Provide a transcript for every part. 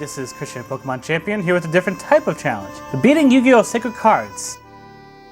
this is Christian Pokemon Champion here with a different type of challenge. Beating Yu-Gi-Oh! Sacred cards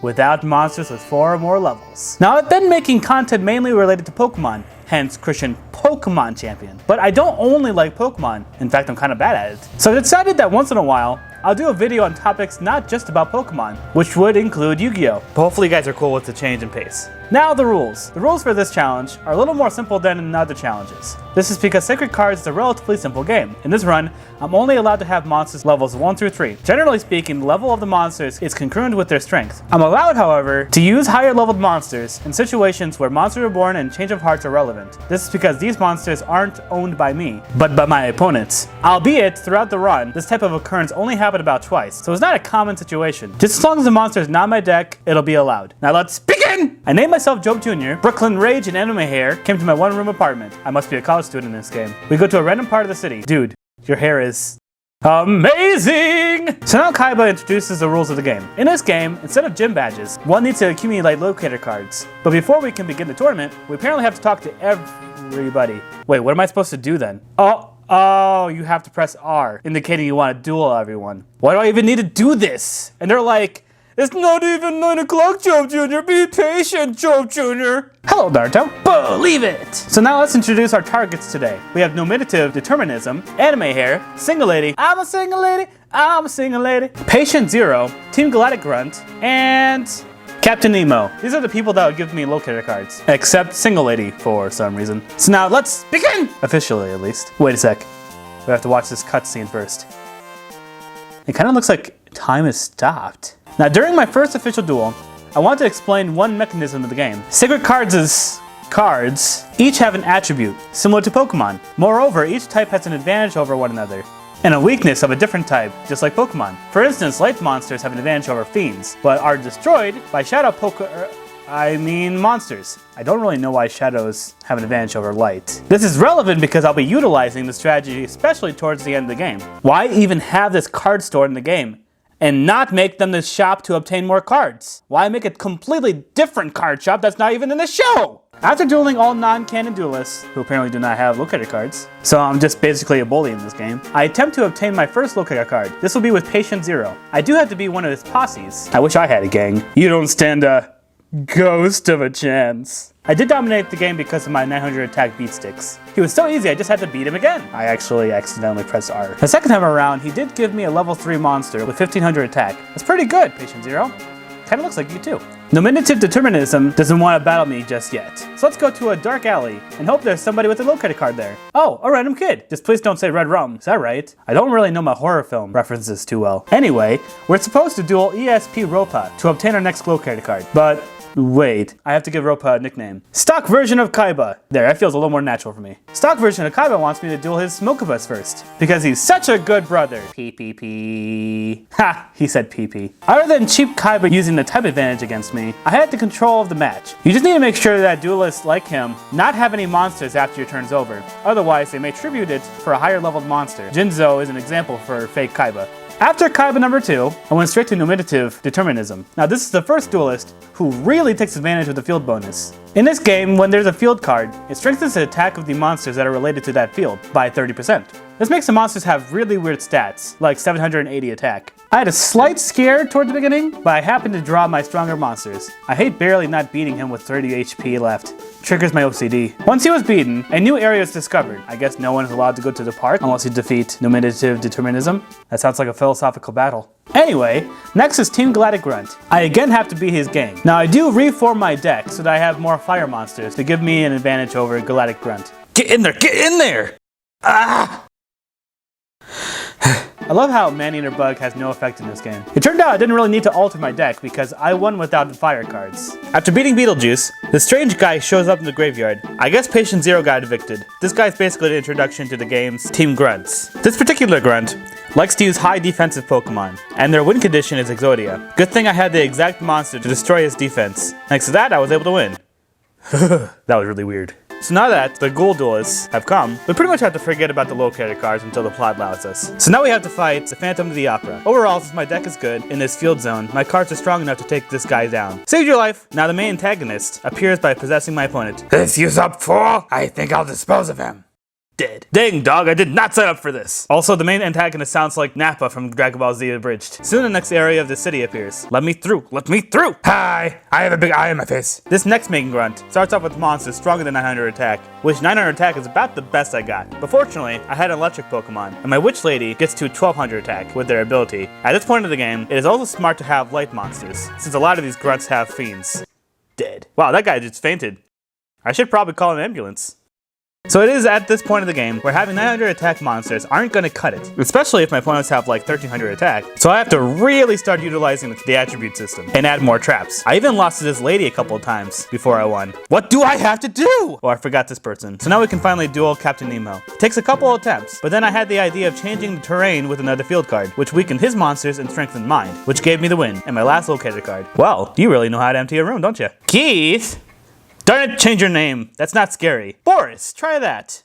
without monsters with 4 or more levels. Now I've been making content mainly related to Pokemon, hence Christian Pokemon Champion. But I don't only like Pokemon, in fact I'm kind of bad at it. So I decided that once in a while, I'll do a video on topics not just about Pokemon, which would include Yu-Gi-Oh! But hopefully you guys are cool with the change in pace. Now the rules. The rules for this challenge are a little more simple than in other challenges. This is because Sacred Cards is a relatively simple game. In this run, I'm only allowed to have monsters levels 1 through 3. Generally speaking, the level of the monsters is congruent with their strength. I'm allowed, however, to use higher leveled monsters in situations where monsters are born and change of hearts are relevant. This is because these monsters aren't owned by me, but by my opponents. Albeit, throughout the run, this type of occurrence only happened about twice, so it's not a common situation. Just as long as the monster is not in my deck, it'll be allowed. Now let's begin! I named myself Job Jr. Brooklyn Rage and Anime Hair came to my one-room apartment. I must be a college student in this game. We go to a random part of the city. Dude, your hair is amazing! So now Kaiba introduces the rules of the game. In this game, instead of gym badges, one needs to accumulate locator cards. But before we can begin the tournament, we apparently have to talk to everybody. Wait, what am I supposed to do then? Oh, you have to press R, indicating you want to duel everyone. Why do I even need to do this? And they're like, it's not even 9 o'clock, Job Jr. Be patient, Job Jr. Hello, Naruto. Believe it! So now let's introduce our targets today. We have Nominative Determinism, Anime Hair, Single Lady, I'm a Single Lady, I'm a Single Lady, Patient Zero, Team Galactic Grunt, and Captain Nemo. These are the people that would give me locator cards. Except Single Lady for some reason. So now let's begin! Officially, at least. Wait a sec. We have to watch this cutscene first. It kind of looks like time has stopped. Now during my first official duel, I want to explain one mechanism of the game. Sacred Cards' cards each have an attribute, similar to Pokemon. Moreover, each type has an advantage over one another, and a weakness of a different type, just like Pokemon. For instance, light monsters have an advantage over fiends, but are destroyed by monsters. I don't really know why shadows have an advantage over light. This is relevant because I'll be utilizing the strategy especially towards the end of the game. Why even have this card store in the game and not make them the shop to obtain more cards? Why make a completely different card shop that's not even in the show? After dueling all non-canon duelists, who apparently do not have locator cards, so I'm just basically a bully in this game, I attempt to obtain my first locator card. This will be with Patient Zero. I do have to be one of his posses. I wish I had a gang. You don't stand a ghost of a chance. I did dominate the game because of my 900 attack beat sticks. He was so easy, I just had to beat him again. I actually accidentally pressed R. The second time around, he did give me a level 3 monster with 1500 attack. That's pretty good, Patient Zero. Kinda looks like you too. Nominative Determinism doesn't want to battle me just yet. So let's go to a dark alley and hope there's somebody with a locator card there. Oh, a random kid. Just please don't say Red Rum. Is that right? I don't really know my horror film references too well. Anyway, we're supposed to duel ESP Ropa to obtain our next locator card. But wait, I have to give Ropa a nickname. Stock version of Kaiba. There, that feels a little more natural for me. Stock version of Kaiba wants me to duel his Smokibus first, because he's such a good brother. PPP. Ha, he said PP. Other than cheap Kaiba using the type advantage against me, I had the control of the match. You just need to make sure that duelists like him not have any monsters after your turn's over. Otherwise, they may tribute it for a higher leveled monster. Jinzo is an example for fake Kaiba. After Kaiba number 2, I went straight to Nominative Determinism. Now this is the first duelist who really takes advantage of the field bonus. In this game, when there's a field card, it strengthens the attack of the monsters that are related to that field by 30%. This makes the monsters have really weird stats, like 780 attack. I had a slight scare toward the beginning, but I happened to draw my stronger monsters. I hate barely not beating him with 30 HP left. Triggers my OCD. Once he was beaten, a new area is discovered. I guess no one is allowed to go to the park unless you defeat Nominative Determinism. That sounds like a philosophical battle. Anyway, next is Team Galactic Grunt. I again have to beat his gang. Now I do reform my deck so that I have more fire monsters to give me an advantage over Galactic Grunt. Get in there! Get in there! Ah! I love how Man-Eater Bug has no effect in this game. It turned out I didn't really need to alter my deck because I won without the fire cards. After beating Beetlejuice, the strange guy shows up in the graveyard. I guess Patient Zero got evicted. This guy's basically the introduction to the game's Team Grunts. This particular grunt likes to use high defensive Pokemon, and their win condition is Exodia. Good thing I had the exact monster to destroy his defense. Thanks to that, I was able to win. That was really weird. So now that the ghoul duelists have come, we pretty much have to forget about the locator cards until the plot allows us. So now we have to fight the Phantom of the Opera. Overall, since my deck is good in this field zone, my cards are strong enough to take this guy down. Saved your life! Now the main antagonist appears by possessing my opponent. This use up fool! I think I'll dispose of him. Dead. Dang, dog, I did not sign up for this. Also, the main antagonist sounds like Nappa from Dragon Ball Z Abridged. Soon the next area of the city appears. Let me through, let me through. Hi, I have a big eye on my face. This next main grunt starts off with monsters stronger than 900 attack, which 900 attack is about the best I got. But fortunately, I had an electric Pokemon, and my witch lady gets to 1200 attack with their ability. At this point of the game, it is also smart to have light monsters, since a lot of these grunts have fiends. Dead. Wow, that guy just fainted. I should probably call an ambulance. So it is at this point of the game where having 900 attack monsters aren't going to cut it, especially if my opponents have like 1300 attack. So I have to really start utilizing the attribute system and add more traps. I even lost to this lady a couple of times before I won. What do I have to do? Oh, I forgot this person. So now we can finally duel Captain Nemo. It takes a couple of attempts, but then I had the idea of changing the terrain with another field card, which weakened his monsters and strengthened mine, which gave me the win and my last locator card. Well, you really know how to empty a room, don't you? Keith! Darn it, change your name. That's not scary. Boris, try that.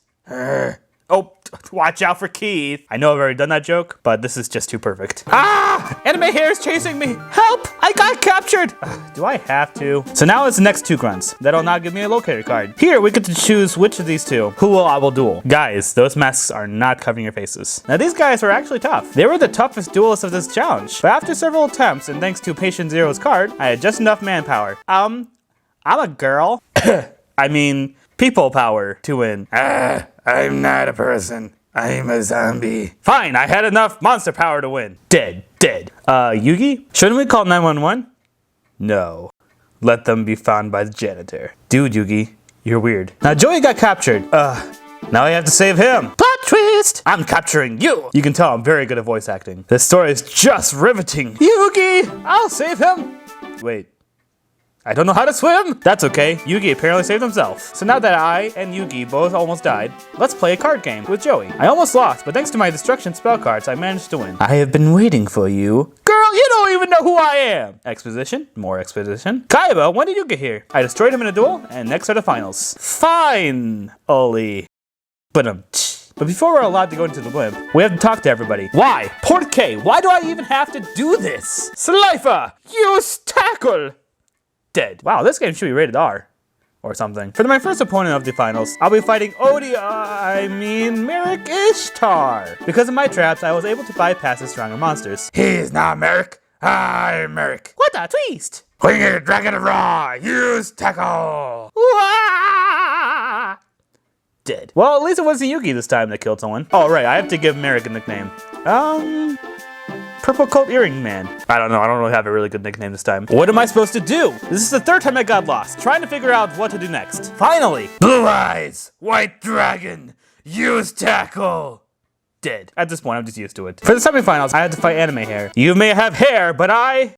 Oh, watch out for Keith. I know I've already done that joke, but this is just too perfect. Ah! Anime hair is chasing me. Help! I got captured. Do I have to? So now it's the next two grunts. That'll now give me a locator card. Here, we get to choose which of these two I will duel. Guys, those masks are not covering your faces. Now, these guys were actually tough. They were the toughest duelists of this challenge. But after several attempts, and thanks to Patient Zero's card, I had just enough manpower. I'm a girl. I mean, people power to win. I'm not a person. I'm a zombie. Fine, I had enough monster power to win. Dead. Yugi? Shouldn't we call 911? No. Let them be found by the janitor. Dude, Yugi, you're weird. Now, Joey got captured. Now I have to save him. Plot twist! I'm capturing you. You can tell I'm very good at voice acting. This story is just riveting. Yugi, I'll save him. Wait. I don't know how to swim! That's okay, Yugi apparently saved himself. So now that I and Yugi both almost died, let's play a card game with Joey. I almost lost, but thanks to my destruction spell cards, I managed to win. I have been waiting for you. Girl, you don't even know who I am! Exposition, more exposition. Kaiba, when did you get here? I destroyed him in a duel, and next are the finals. Fine, Oli. But before we're allowed to go into the blimp, we have to talk to everybody. Why? Por qué? Why do I even have to do this? Slifer, use tackle! Dead. Wow, this game should be rated R or something. For my first opponent of the finals, I'll be fighting Merrick Ishtar. Because of my traps, I was able to bypass the stronger monsters. He's not Merrick. I'm Merrick. What a twist! Winged Dragon Raw, use tackle. Wah! Dead. Well, at least it wasn't Yugi this time that killed someone. Oh, right, I have to give Merrick a nickname. Purple Coat Earring Man. I don't know, I don't really have a really good nickname this time. What am I supposed to do? This is the third time I got lost, trying to figure out what to do next. Finally! Blue Eyes, White Dragon, use tackle. Dead. At this point, I'm just used to it. For the semifinals, I had to fight Anime Hair. You may have hair, but I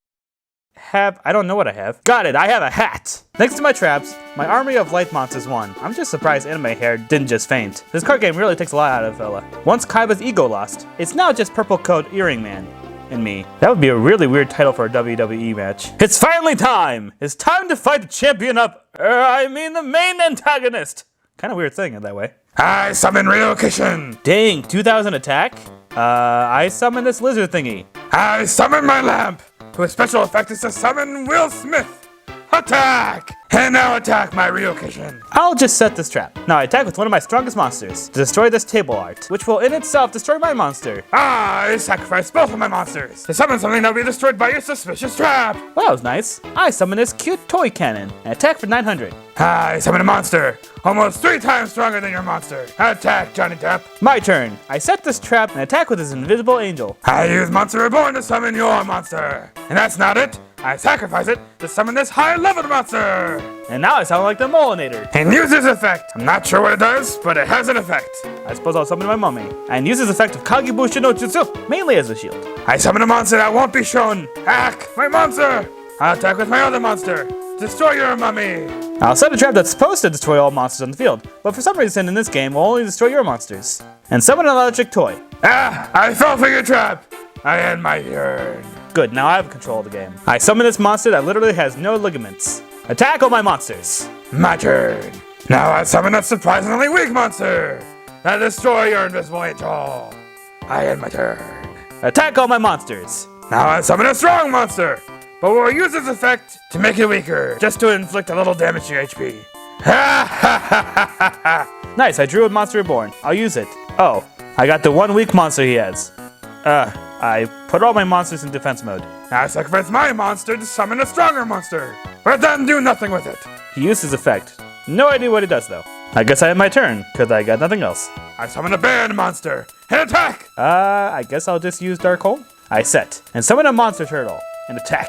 don't know what I have. Got it, I have a hat. Thanks to my traps, my army of light monsters won. I'm just surprised Anime Hair didn't just faint. This card game really takes a lot out of a fella. Once Kaiba's ego lost, it's now just Purple Coat Earring Man and me. That would be a really weird title for a WWE match. It's finally time! It's time to fight the champion of, the main antagonist. Kind of weird saying it that way. I summon Ryokishin. Dang, 2000 attack? I summon this lizard thingy. I summon my lamp. Whose special effect is to summon Will Smith. Attack! And now attack my Ryokishin. I'll just set this trap. Now I attack with one of my strongest monsters to destroy this table art, which will in itself destroy my monster. I sacrifice both of my monsters to summon something that will be destroyed by your suspicious trap. Well, that was nice. I summon this cute toy cannon and attack for 900. I summon a monster, almost 3 times stronger than your monster. Attack, Johnny Depp. My turn. I set this trap and attack with this invisible angel. I use Monster Reborn to summon your monster. And that's not it. I sacrifice it to summon this high-level monster! And now I sound like the Molinator. And use this effect! I'm not sure what it does, but it has an effect. I suppose I'll summon my mummy. And use this effect of Kagebushin no Jutsu, mainly as a shield. I summon a monster that won't be shown! Hack! My monster! I'll attack with my other monster! Destroy your mummy! I'll set a trap that's supposed to destroy all monsters on the field, but for some reason in this game will only destroy your monsters. And summon an electric toy. Ah! I fell for your trap! I end my turn. Good, now I have control of the game. I summon this monster that literally has no ligaments. Attack all my monsters. My turn. Now I summon a surprisingly weak monster that destroy your invisible angel. I end my turn. Attack all my monsters. Now I summon a strong monster, but we'll use this effect to make it weaker, just to inflict a little damage to your HP. Ha ha ha ha ha ha. Nice, I drew a monster reborn. I'll use it. Oh, I got the one weak monster he has. I put all my monsters in defense mode. I sacrifice my monster to summon a stronger monster, but then do nothing with it. He used his effect. No idea what it does though. I guess I have my turn, because I got nothing else. I summon a band monster and attack. I guess I'll just use Dark Hole. I set, and summon a monster turtle, and attack.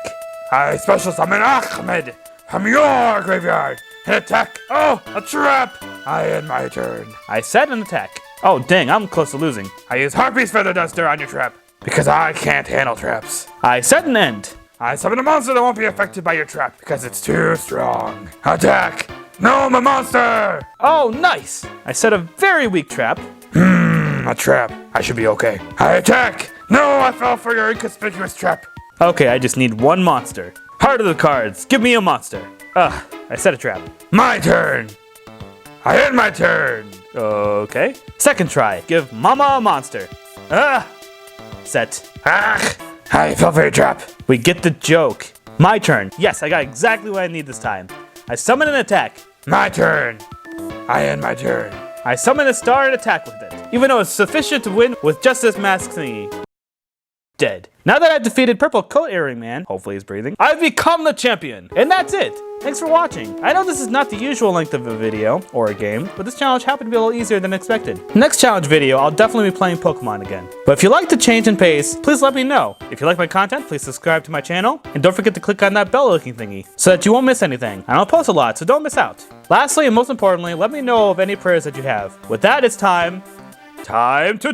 I special summon Ahmed from your graveyard and attack. Oh, a trap. I end my turn. I set and attack. Oh dang, I'm close to losing. I use Harpy's Feather Duster on your trap, because I can't handle traps. I set and end. I summon a monster that won't be affected by your trap, because it's too strong. Attack. No, my monster. Oh, nice. I set a very weak trap. A trap. I should be okay. I attack. No, I fell for your inconspicuous trap. Okay, I just need one monster. Heart of the cards, give me a monster. I set a trap. My turn. I end my turn. Okay. Second try, give Mama a monster. Set. I fell for your trap. We get the joke. My turn. Yes, I got exactly what I need this time. I summon an attack. My turn. I end my turn. I summon a star and attack with it. Even though it's sufficient to win with just this mask thingy. Dead. Now that I've defeated Purple Coat Earring Man, hopefully he's breathing, I've become the champion. And that's it. Thanks for watching. I know this is not the usual length of a video or a game, but this challenge happened to be a little easier than expected. Next challenge video, I'll definitely be playing Pokemon again. But if you like the change in pace, please let me know. If you like my content, please subscribe to my channel, and don't forget to click on that bell looking thingy so that you won't miss anything. I don't post a lot, so don't miss out. Lastly, and most importantly, let me know of any prayers that you have. With that, it's time to